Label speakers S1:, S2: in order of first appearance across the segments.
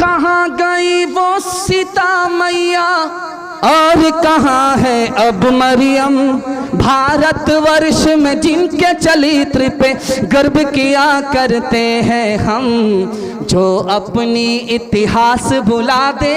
S1: कहाँ गई वो सीता मैया और कहाँ है अब मरियम। भारतवर्ष में जिनके चरित्र पे गर्व किया करते हैं हम, जो अपनी इतिहास भुला दे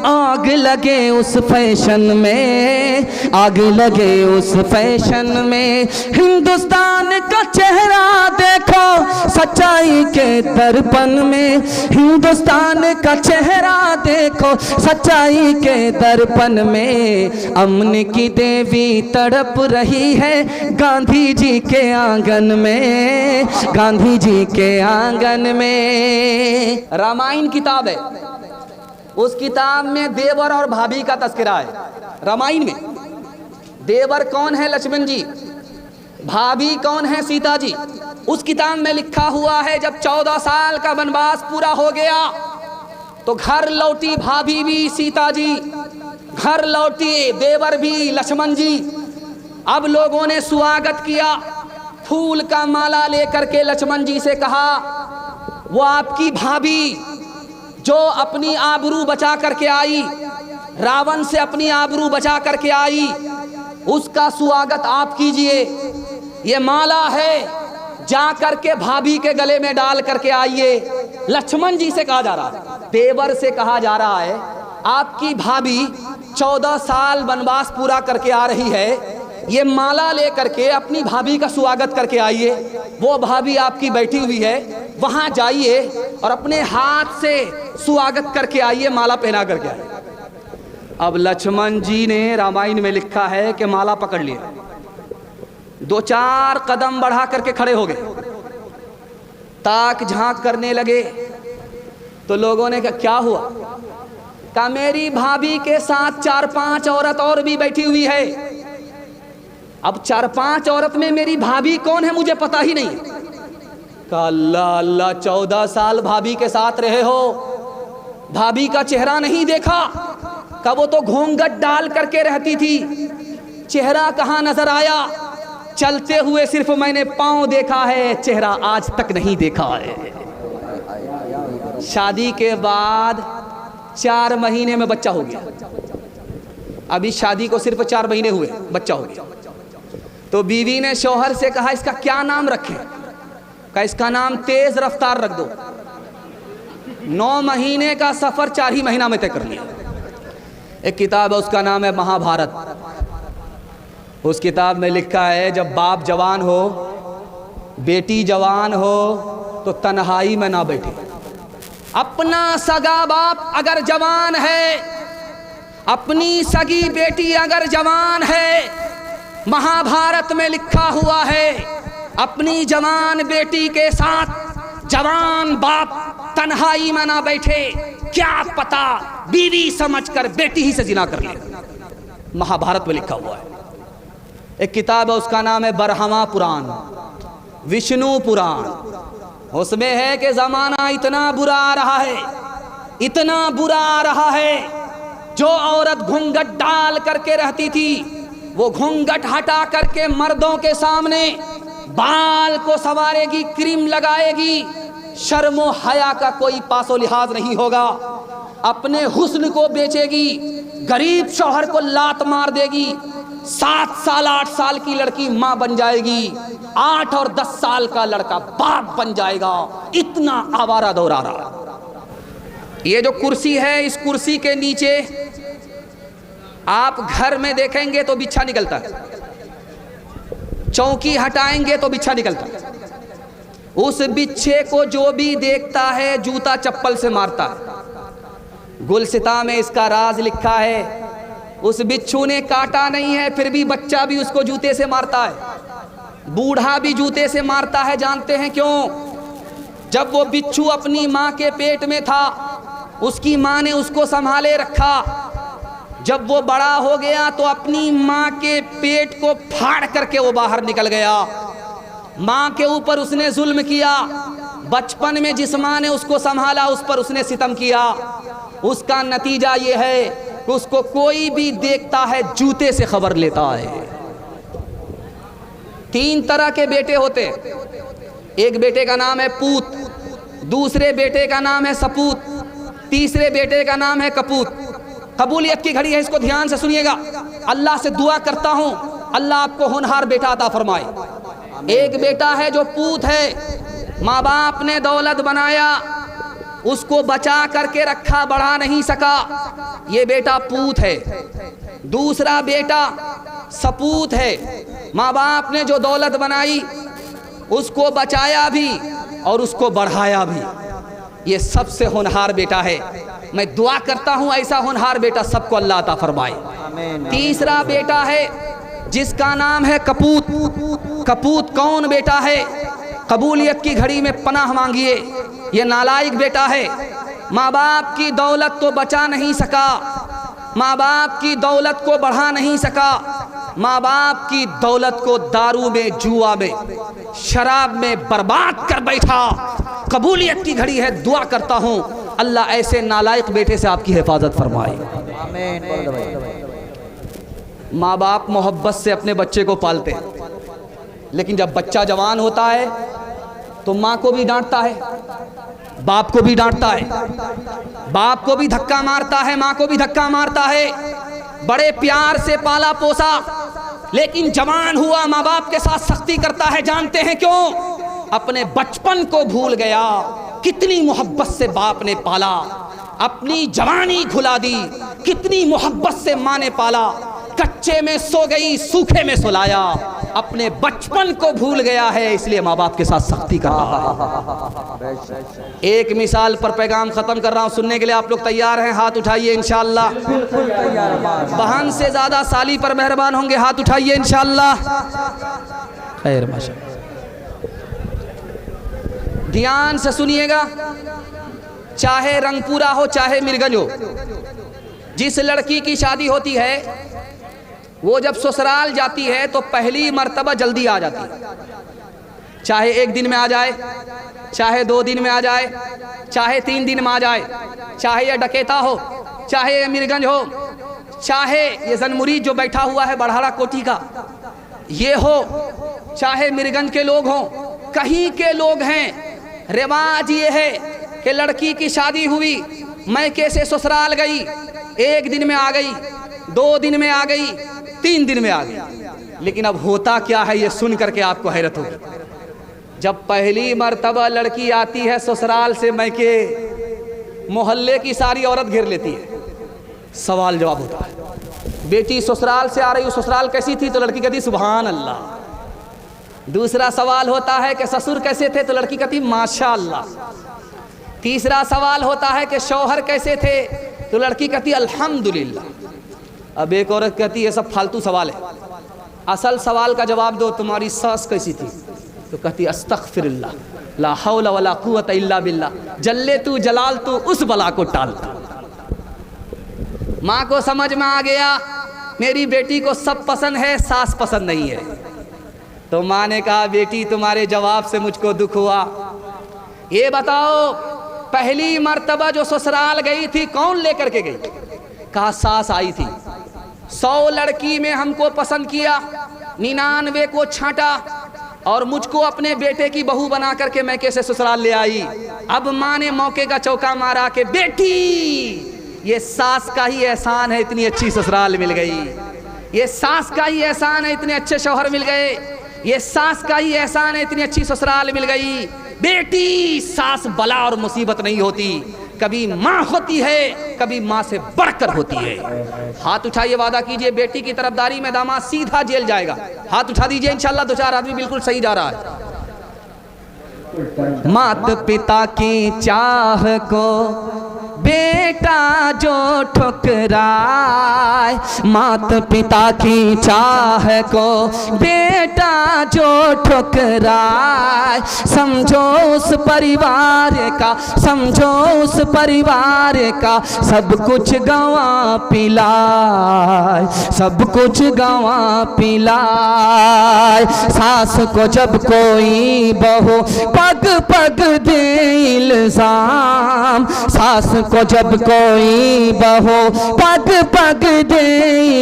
S1: आग लगे उस फैशन में, आग लगे उस फैशन में। हिंदुस्तान का चेहरा देखो सच्चाई के दर्पण में, हिंदुस्तान का चेहरा देखो सच्चाई के दर्पण में। अमन की देवी तड़प रही है गांधी जी के आंगन में, गांधी जी के आंगन में। रामायण किताब है, उस किताब में देवर और भाभी का तस्करा है। रामायण में देवर कौन है? लक्ष्मण जी। भाभी कौन है? सीता जी। उस किताब में लिखा हुआ है जब 14 साल का वनवास पूरा हो गया तो घर लौटी भाभी भी सीता जी, घर लौटी देवर भी लक्ष्मण जी। अब लोगों ने स्वागत किया, फूल का माला लेकर के लक्ष्मण जी से कहा वो आपकी भाभी जो अपनी आबरू बचा करके आई, रावण से अपनी आबरू बचा करके आई, उसका स्वागत आप कीजिए। ये माला है, जा करके भाभी के गले में डाल करके आइए। लक्ष्मण जी से कहा जा रहा है, देवर से कहा जा रहा है आपकी भाभी 14 साल वनवास पूरा करके आ रही है, ये माला लेकर के अपनी भाभी का स्वागत करके आइए। वो भाभी आपकी बैठी हुई है, वहां जाइए और अपने हाथ से स्वागत करके आइए, माला पहना करके आइए। अब लक्ष्मण जी ने रामायण में लिखा है कि माला पकड़ लिया, 2-4 कदम बढ़ा करके खड़े हो गए, ताक झांक करने लगे। तो लोगों ने कहा क्या हुआ? कहा मेरी भाभी के साथ 4-5 औरत और भी बैठी हुई है। अब 4-5 औरत में मेरी भाभी कौन है मुझे पता ही नहीं। कहा अल्लाह अल्लाह, 14 साल भाभी के साथ रहे हो, भाभी का चेहरा नहीं देखा? कहा वो तो घूंघट डाल करके रहती थी, चेहरा कहाँ नजर आया? चलते हुए सिर्फ मैंने पांव देखा है, चेहरा आज तक नहीं देखा है। शादी के बाद 4 महीने में बच्चा हो गया, अभी शादी को सिर्फ 4 महीने हुए, बच्चा हो गया। तो बीवी ने शौहर से कहा इसका क्या नाम रखें? कहा इसका नाम तेज रफ्तार रख दो। 9 महीने का सफर 4 ही महीना में तय कर लिया। एक किताब है उसका नाम है महाभारत। उस किताब में लिखा है जब बाप जवान हो, बेटी जवान हो तो तन्हाई में ना बैठे। अपना सगा बाप अगर जवान है, अपनी सगी बेटी अगर जवान है, महाभारत में लिखा हुआ है अपनी जवान बेटी के साथ जवान बाप तन्हाई में ना बैठे, क्या पता बीवी समझकर बेटी ही से जिना कर ले। महाभारत में लिखा हुआ है। एक किताब है उसका नाम है बरहमा पुराण, विष्णु पुराण। उसमें है कि जमाना इतना बुरा आ रहा है, इतना बुरा आ रहा है, जो औरत घूंघट डाल करके रहती थी वो घूंघट हटा करके मर्दों के सामने बाल को संवारेगी, क्रीम लगाएगी, शर्मो हया का कोई पासो लिहाज नहीं होगा, अपने हुस्न को बेचेगी, गरीब शौहर को लात मार देगी, 7 साल 8 साल की लड़की माँ बन जाएगी, 8 और 10 साल का लड़का बाप बन जाएगा। इतना आवारा दौर आ रहा। ये जो कुर्सी है, इस कुर्सी के नीचे आप घर में देखेंगे तो बिच्छा निकलता है, चौकी हटाएंगे तो बिच्छा निकलता है। उस बिच्छे को जो भी देखता है जूता चप्पल से मारता है। गुलसिता में इसका राज लिखा है, उस बिच्छू ने काटा नहीं है फिर भी बच्चा भी उसको जूते से मारता है, बूढ़ा भी जूते से मारता है। जानते हैं क्यों? जब वो बिच्छू अपनी माँ के पेट में था, उसकी माँ ने उसको संभाले रखा। जब वो बड़ा हो गया तो अपनी माँ के पेट को फाड़ करके वो बाहर निकल गया। माँ के ऊपर उसने जुल्म किया, बचपन में जिस माँ ने उसको संभाला उस पर उसने सितम किया। उसका नतीजा ये है कि उसको कोई भी देखता है जूते से खबर लेता है। 3 तरह के बेटे होते, एक बेटे का नाम है पूत, दूसरे बेटे का नाम है सपूत, तीसरे बेटे का नाम है कपूत। कबूलियत की घड़ी है, इसको ध्यान से सुनिएगा। अल्लाह से दुआ करता हूँ अल्लाह आपको होनहार बेटा अता फरमाए। एक बेटा है जो पूत है, माँ बाप ने दौलत बनाया, उसको बचा करके रखा, बढ़ा नहीं सका, ये बेटा पूत है। दूसरा बेटा सपूत है, माँ बाप ने जो दौलत बनाई उसको बचाया भी और उसको बढ़ाया भी, ये सबसे होनहार बेटा है। मैं दुआ करता हूँ ऐसा होनहार बेटा सबको अल्लाह अता फरमाए। तीसरा बेटा है जिसका नाम है कपूत। कपूत कौन बेटा है? कबूलियत की घड़ी में पनाह मांगिए, ये नालायक बेटा है। माँ बाप की दौलत तो बचा नहीं सका, माँ बाप की दौलत को बढ़ा नहीं सका, माँ बाप की दौलत को दारू में, जुआ में, शराब में बर्बाद कर बैठा। कबूलियत की घड़ी है, दुआ करता हूँ अल्लाह ऐसे नालायक बेटे से आपकी हिफाजत फरमाए। माँ बाप मोहब्बत से अपने बच्चे को पालते हैं, लेकिन जब बच्चा जवान होता है तो माँ को भी डांटता है, बाप को भी डांटता है, बाप को भी धक्का मारता है, माँ को भी धक्का मारता है। बड़े प्यार से पाला पोसा, लेकिन जवान हुआ माँ बाप के साथ सख्ती करता है। जानते हैं क्यों? अपने बचपन को भूल गया। कितनी मोहब्बत से बाप ने पाला, अपनी जवानी घुला दी। कितनी मोहब्बत से माँ ने पाला, कच्चे में सो गई, सूखे में सुलाया। अपने बचपन को भूल गया है, इसलिए माँ बाप के साथ सख्ती कर रहा है। एक मिसाल पर पैगाम खत्म कर रहा हूँ, सुनने के लिए आप लोग तैयार हैं? हाथ उठाइए इंशाअल्लाह। बहन से ज्यादा साली पर मेहरबान होंगे, हाथ उठाइए इंशाअल्लाह। खैर माशाअल्लाह, ध्यान से सुनिएगा। चाहे रंगपुरा हो चाहे मिर्गंज हो, जिस लड़की की शादी होती है वो जब ससुराल जाती है तो पहली मर्तबा जल्दी आ जाती है। चाहे 1 दिन में आ जाए, चाहे 2 दिन में आ जाए, चाहे 3 दिन में आ जाए, चाहे ये डकेता हो, चाहे ये मिर्गंज हो, चाहे ये जनमुरीद जो बैठा हुआ है बड़हाड़ा कोठी का ये हो, चाहे मिर्गंज के लोग हों, कहीं के लोग हैं। रिवाज ये है कि लड़की की शादी हुई, मैके से ससुराल गई, 1 दिन में आ गई, 2 दिन में आ गई, 3 दिन में आ गई। लेकिन अब होता क्या है ये सुन करके आपको हैरत होगी। जब पहली मर्तबा लड़की आती है ससुराल से मैके, मोहल्ले की सारी औरत घेर लेती है। सवाल जवाब होता है, बेटी ससुराल से आ रही हो, ससुराल कैसी थी? तो लड़की कहती सुभान अल्लाह। दूसरा सवाल होता है कि ससुर कैसे थे? तो लड़की कहती माशाअल्लाह। तीसरा सवाल होता है कि शौहर कैसे थे? तो लड़की कहती अल्हम्दुलिल्लाह। अब एक औरत कहती है सब फालतू सवाल है, असल सवाल का जवाब दो, तुम्हारी सास कैसी थी? तो कहती अस्तगफिरुल्लाह, ला हौला वला कुव्वता इल्ला बिल्लाह, जल्ले तू जलाल तू उस बला को टाल। माँ को समझ में आ गया मेरी बेटी को सब पसंद है, सास पसंद नहीं है। तो माँ ने कहा बेटी तुम्हारे जवाब से मुझको दुख हुआ, ये बताओ पहली मर्तबा जो ससुराल गई थी कौन लेकर के गई? कहा सास आई थी। 100 लड़की में हमको पसंद किया, 99 को छांटा और मुझको अपने बेटे की बहू बना करके मैके से ससुराल ले आई। अब माँ ने मौके का चौका मारा कि बेटी ये सास का ही एहसान है, इतनी अच्छी ससुराल मिल गई। ये सास का ही एहसान है, इतने अच्छे शौहर मिल गए। ये सास का ही एहसान है, इतनी अच्छी ससुराल मिल गई। बेटी सास बला और मुसीबत नहीं होती, कभी माँ होती है, कभी माँ से बढ़कर होती है। हाथ उठाइए, वादा कीजिए बेटी की तरफदारी में दामाद सीधा जेल जाएगा। हाथ उठा दीजिए इंशाल्लाह। 2-4 आदमी बिल्कुल सही जा रहा है। मात पिता की चाह को बेटा जो ठुकराए, मात पिता की चाह को बेटा जो ठुकराए, समझो उस परिवार का, समझो उस परिवार का सब कुछ गंवा पिलाए, सब कुछ गंवा पिलाए। सास को जब कोई बहू पग पग दे इल्जाम, सास को जब कोई बहो पग पग दे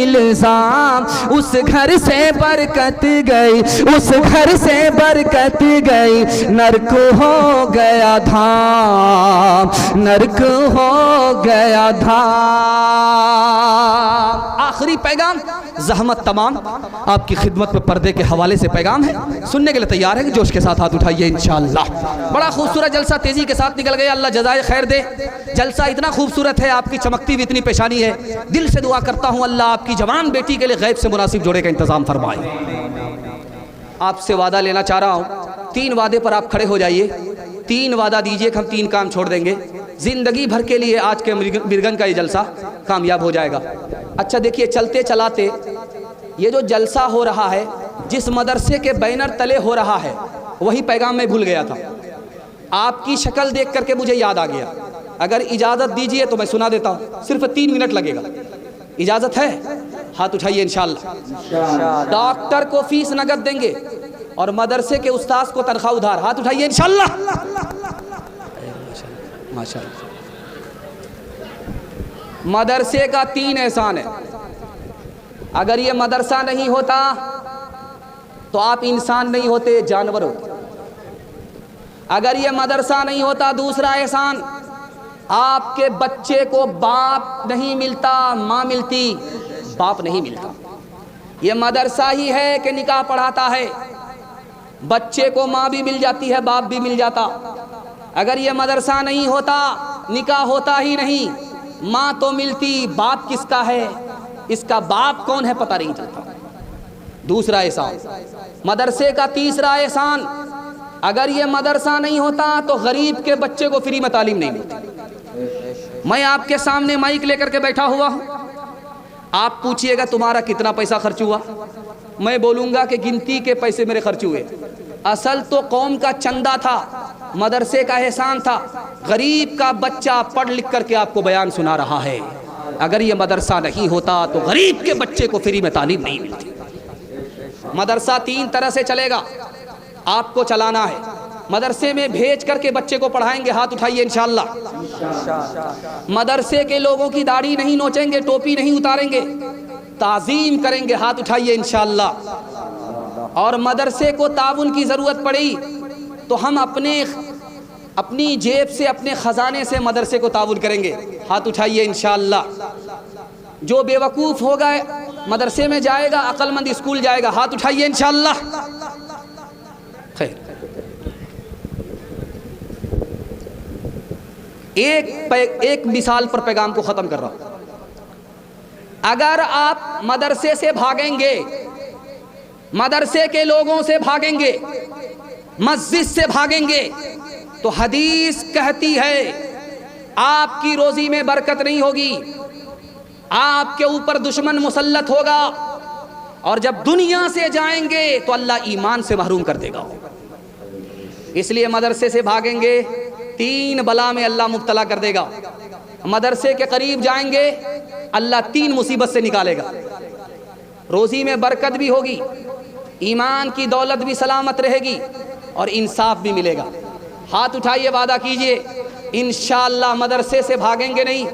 S1: इल्जाम, उस घर से बरकत गई, उस घर से बरकत गई, नरक हो गया धाम, नरक हो गया धाम। आखिरी पैगाम ज़हमत तमाम आपकी खिदमत में पर्दे के हवाले से पैगाम है, सुनने के लिए तैयार है कि जोश के साथ हाथ उठाइए इंशाअल्लाह। बड़ा खूबसूरत जलसा तेज़ी के साथ निकल गया, अल्लाह जज़ाए खैर दे। जलसा इतना खूबसूरत है, आपकी चमकती हुई इतनी पेशानी है, दिल से दुआ करता हूँ अल्लाह आपकी जवान बेटी के लिए गैब से मुनासिब जोड़े का इंतज़ाम फरमाए। आपसे वादा लेना चाह रहा हूँ, 3 वादे पर आप खड़े हो जाइए, 3 वादा दीजिए कि हम 3 काम छोड़ देंगे, ज़िंदगी भर के लिए आज के मिरगन का ये जलसा कामयाब हो जाएगा। अच्छा देखिए, चलते चलाते ये जो जलसा हो रहा है, जिस मदरसे के बैनर तले हो रहा है, वही पैगाम मैं भूल गया था। आपकी शक्ल देख करके मुझे याद आ गया, अगर इजाज़त दीजिए तो मैं सुना देता हूँ, सिर्फ 3 मिनट लगेगा। इजाज़त है? हाथ उठाइए इंशाअल्लाह। डॉक्टर को फीस नगद देंगे और मदरसे के उस्ताद को तनख्वाह उधार, हाथ उठाइए इंशाअल्लाह। माशाअल्लाह। मदरसे का 3 एहसान है, अगर ये मदरसा नहीं होता तो आप इंसान नहीं होते, जानवर होते। अगर ये मदरसा नहीं होता, दूसरा एहसान, आपके बच्चे को बाप नहीं मिलता, माँ मिलती, बाप नहीं मिलता। ये मदरसा ही है कि निकाह पढ़ाता है, बच्चे को माँ भी मिल जाती है, बाप भी मिल जाता। अगर ये मदरसा नहीं होता, निकाह होता ही नहीं, माँ तो मिलती, बाप किसका है, इसका बाप कौन है पता नहीं चलता। दूसरा एहसान, मदरसे का तीसरा एहसान, अगर ये मदरसा नहीं होता तो गरीब के बच्चे को फ्री में तालीम नहीं मिलती। मैं आपके सामने माइक लेकर के बैठा हुआ हूँ, आप पूछिएगा तुम्हारा कितना पैसा खर्च हुआ, मैं बोलूँगा कि गिनती के पैसे मेरे खर्च हुए। असल तो कौम का चंदा था, मदरसे का एहसान था, गरीब का बच्चा पढ़ लिख करके आपको बयान सुना रहा है। अगर ये मदरसा नहीं होता तो गरीब के बच्चे को फ्री में तालीम नहीं मिलती। मदरसा 3 तरह से चलेगा, आपको चलाना है। मदरसे में भेज करके बच्चे को पढ़ाएंगे, हाथ उठाइए इंशाअल्लाह। मदरसे के लोगों की दाढ़ी नहीं नोचेंगे, टोपी नहीं उतारेंगे, ताज़ीम करेंगे, हाथ उठाइए इंशाअल्लाह। और मदरसे को ताउन की ज़रूरत पड़ी तो हम अपनी जेब से, अपने ख़जाने से मदरसे को ताउन करेंगे, हाथ उठाइए इंशाअल्लाह। जो बेवकूफ़ होगा मदरसे में जाएगा, अक्लमंद स्कूल जाएगा, हाथ उठाइए इंशाअल्लाह। खैर, एक मिसाल पर पैगाम को ख़त्म कर रहा हूँ। अगर आप मदरसे से भागेंगे, मदरसे के लोगों से भागेंगे, मस्जिद से भागेंगे, तो हदीस कहती है आपकी रोज़ी में बरकत नहीं होगी, आपके ऊपर दुश्मन मुसल्लत होगा, और जब दुनिया से जाएंगे तो अल्लाह ईमान से महरूम कर देगा। इसलिए मदरसे से भागेंगे, 3 बला में अल्लाह मुब्तला कर देगा। मदरसे के करीब जाएंगे, अल्लाह 3 मुसीबत से निकालेगा। रोज़ी में बरकत भी होगी, ईमान की दौलत भी सलामत रहेगी, और इंसाफ भी मिलेगा। हाथ उठाइए, वादा कीजिए इंशाअल्लाह मदरसे से भागेंगे नहीं,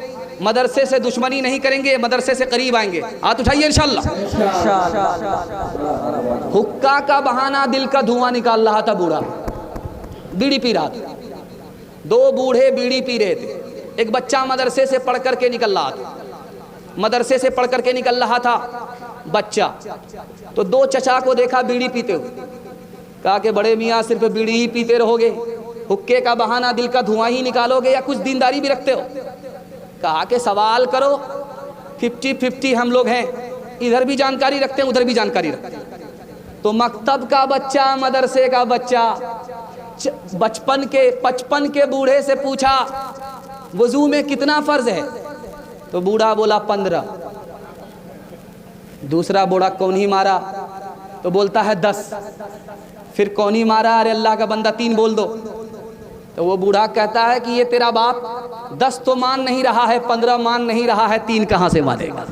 S1: मदरसे से दुश्मनी नहीं करेंगे, मदरसे से करीब आएंगे। हाथ उठाइए इंशाअल्लाह। हुक्का का बहाना, दिल का धुआं निकाल रहा था बूढ़ा, बीड़ी पी रहा था। 2 बूढ़े बीड़ी पी रहे थे, एक बच्चा मदरसे से पढ़ करके निकल रहा था, मदरसे से पढ़ करके निकल रहा था बच्चा। तो 2 चचा को देखा बीड़ी पीते हुए, कहा कि बड़े मियाँ सिर्फ बीड़ी ही पीते रहोगे, हुक्के का बहाना, दिल का धुआं ही निकालोगे, या कुछ दीनदारी भी रखते हो? कहा कि सवाल करो, 50-50 हम लोग हैं, इधर भी जानकारी रखते हैं, उधर भी जानकारी रखते हैं। तो मकतब का बच्चा, मदरसे का बच्चा, 55 के बूढ़े से पूछा वजू में कितना फ़र्ज है? तो बूढ़ा बोला 15। दूसरा बूढ़ा कौन ही मारा? तो बोलता है 10। फिर कौन ही मारा? अरे अल्लाह का बंदा 3 बोल दो। तो वो बूढ़ा कहता है कि ये तेरा बाप 10 तो मान नहीं रहा है, 15 मान नहीं रहा है, 3 कहाँ से मानेगा?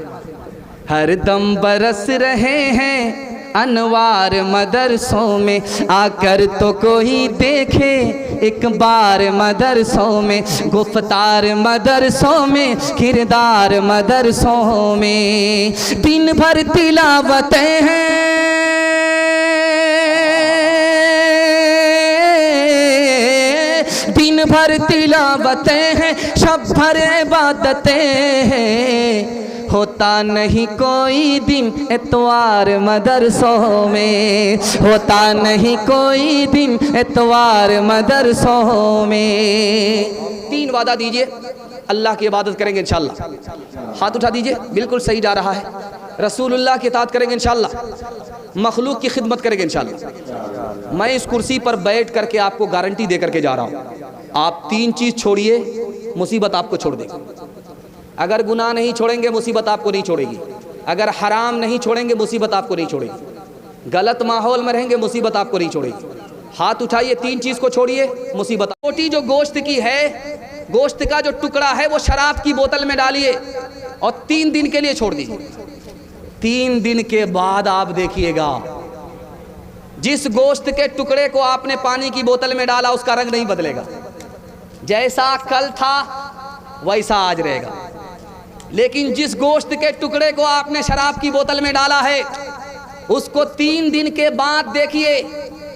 S1: हर दम बरस रहे हैं अनवार मदरसों में आकर तो कोई देखे एक बार मदरसों में, गुफ्तार मदरसों में, किरदार मदरसों में। दिन भर तिलावतें हैं, दिन भर तिलावतें हैं, शब भर इबादतें हैं, होता नहीं कोई दिन इतवार मदरसों में, होता नहीं कोई दिन इतवार मदरसों में। 3 वादा दीजिए, अल्लाह की इबादत करेंगे इंशाअल्लाह। हाथ उठा दीजिए, बिल्कुल सही जा रहा है। रसूलुल्लाह की इताअत करेंगे इंशाअल्लाह, मखलूक की खिदमत करेंगे इंशाअल्लाह। मैं इस कुर्सी पर बैठ करके आपको गारंटी दे करके जा रहा हूँ, आप 3 चीज़ छोड़िए, मुसीबत आपको छोड़ देगी। अगर गुनाह नहीं छोड़ेंगे, मुसीबत आपको नहीं छोड़ेगी। अगर हराम नहीं छोड़ेंगे, मुसीबत आपको नहीं छोड़ेगी। गलत माहौल में रहेंगे, मुसीबत आपको नहीं छोड़ेगी। हाथ उठाइए, 3 चीज़ को छोड़िए, मुसीबत। रोटी जो गोश्त की है, गोश्त का जो टुकड़ा है वो शराब की बोतल में डालिए और 3 दिन के लिए छोड़ दीजिए। 3 दिन के बाद आप देखिएगा, जिस गोश्त के टुकड़े को आपने पानी की बोतल में डाला उसका रंग नहीं बदलेगा, जैसा कल था वैसा आज रहेगा। लेकिन जिस गोश्त के टुकड़े को आपने शराब की बोतल में डाला है, उसको 3 दिन के बाद देखिए,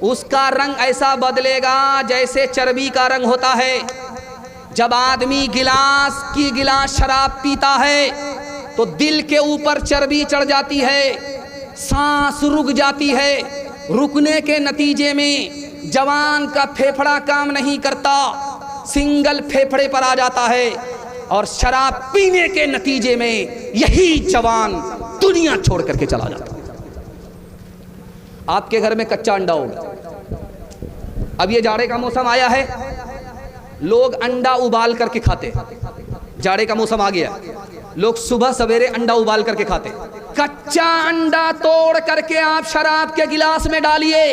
S1: उसका रंग ऐसा बदलेगा जैसे चर्बी का रंग होता है। जब आदमी गिलास शराब पीता है तो दिल के ऊपर चर्बी चढ़ जाती है, सांस रुक जाती है। रुकने के नतीजे में जवान का फेफड़ा काम नहीं करता, सिंगल फेफड़े पर आ जाता है, और शराब पीने के नतीजे में यही जवान दुनिया छोड़ करके चला जाता है। आपके घर में कच्चा अंडा होगा, अब ये जाड़े का मौसम आया है, लोग अंडा उबाल करके खाते। जाड़े का मौसम आ गया, लोग सुबह सवेरे अंडा उबाल करके खाते। कच्चा अंडा तोड़ करके आप शराब के गिलास में डालिए,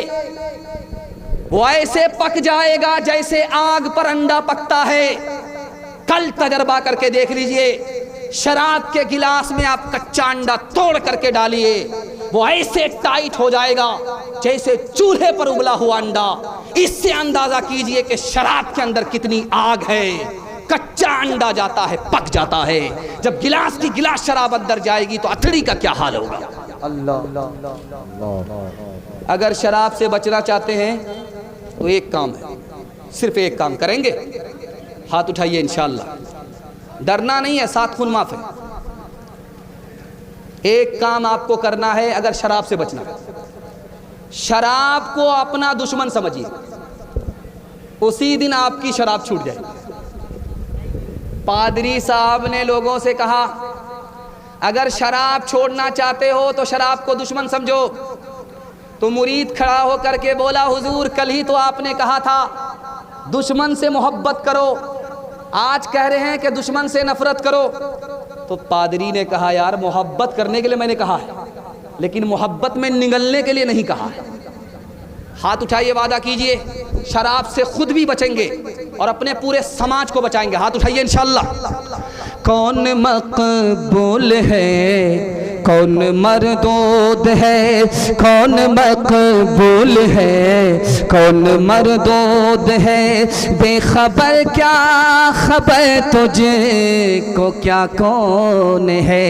S1: वो ऐसे पक जाएगा जैसे आग पर अंडा पकता है। कल तजर्बा करके देख लीजिए, शराब के गिलास में आप कच्चा अंडा तोड़ करके डालिए, वो ऐसे टाइट हो जाएगा जैसे चूल्हे पर उबला हुआ अंडा। इससे अंदाजा कीजिए कि शराब के अंदर कितनी आग है। कच्चा अंडा जाता है, पक जाता है, जब गिलास की गिलास शराब अंदर जाएगी तो अथड़ी का क्या हाल होगा। अल्लाह। अगर शराब से बचना चाहते हैं तो एक काम है, सिर्फ एक काम करेंगे, हाथ उठाइए इंशाअल्लाह। डरना नहीं है, 7 खून माफ है। एक काम आपको करना है, अगर शराब से बचना है, शराब को अपना दुश्मन समझिए, उसी दिन आपकी शराब छूट जाएगी। पादरी साहब ने लोगों से कहा, अगर शराब छोड़ना चाहते हो तो शराब को दुश्मन समझो। तो मुरीद खड़ा होकर के बोला, हुजूर कल ही तो आपने कहा था दुश्मन से मोहब्बत करो, आज कह रहे हैं कि दुश्मन से नफरत करो। तो पादरी ने कहा, यार मोहब्बत करने के लिए मैंने कहा है, लेकिन मोहब्बत में निगलने के लिए नहीं कहा है। हाथ उठाइए, वादा कीजिए, शराब से खुद भी बचेंगे और अपने पूरे समाज को बचाएंगे। हाथ उठाइए इंशाअल्लाह। कौन मकबूल है, कौन मरदूद है, कौन मकबूल है, कौन मरदूद है, बेखबर क्या खबर तुझे को क्या कौन है।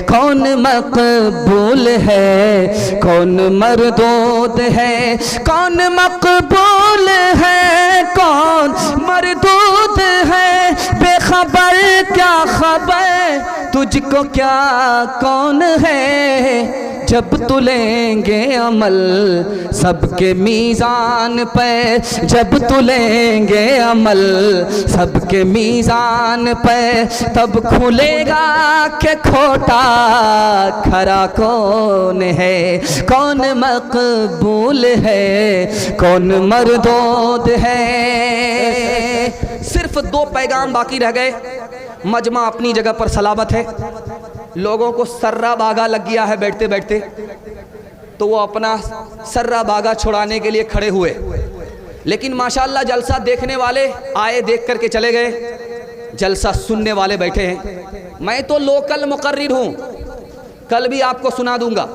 S1: कौन मकबूल है, कौन मरदूद है, कौन मकबूल है, कौन मरदूद है, बेखबर क्या खबर तुझको क्या कौन है। जब तुलेंगे अमल सबके मीज़ान पे, जब तुलेंगे अमल सबके मीज़ान पे, तब खुलेगा कि खोटा खरा कौन है। कौन मकबूल है, कौन मरदूद है। सिर्फ 2 पैगाम बाकी रह गए। मजमा अपनी जगह पर सलामत है, लोगों को सर्रा बागा लग गया है बैठते बैठते, तो वो अपना सर्रा बागा छुड़ाने के लिए खड़े हुए। लेकिन माशाअल्लाह जलसा देखने वाले आए, देख करके चले गए, जलसा सुनने वाले बैठे हैं। मैं तो लोकल मुकर्रिर हूँ, कल भी आपको सुना दूंगा,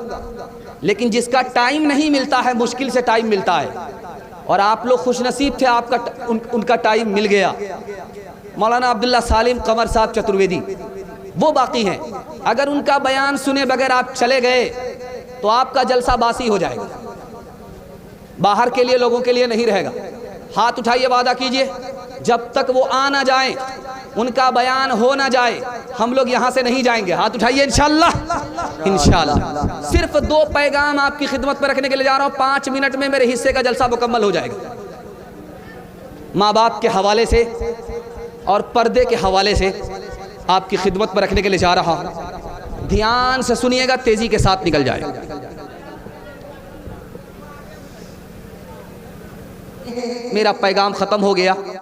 S1: लेकिन जिसका टाइम नहीं मिलता है, मुश्किल से टाइम मिलता है, और आप लोग खुशनसीब थे, आपका उनका टाइम मिल गया। मौलाना अब्दुल्ला सालिम कमर साहब चतुर्वेदी वो बाकी हैं, अगर उनका बयान सुने बगैर आप चले गए तो आपका जलसा बासी हो जाएगा, बाहर के लिए लोगों के लिए नहीं रहेगा। हाथ उठाइए, वादा कीजिए, जब तक वो आ ना जाए, उनका बयान हो ना जाए, हम लोग यहाँ से नहीं जाएंगे। हाथ उठाइए, इंशाअल्लाह। इंशाअल्लाह सिर्फ 2 पैगाम आपकी खिदमत पर रखने के लिए जा रहा हूँ। 5 मिनट में मेरे हिस्से का जलसा मुकम्मल हो जाएगा। माँ बाप के हवाले से और पर्दे के हवाले से आपकी खिदमत पर रखने के लिए जा रहा हूँ। ध्यान से सुनिएगा, तेजी के साथ निकल जाए। मेरा पैगाम ख़त्म हो गया।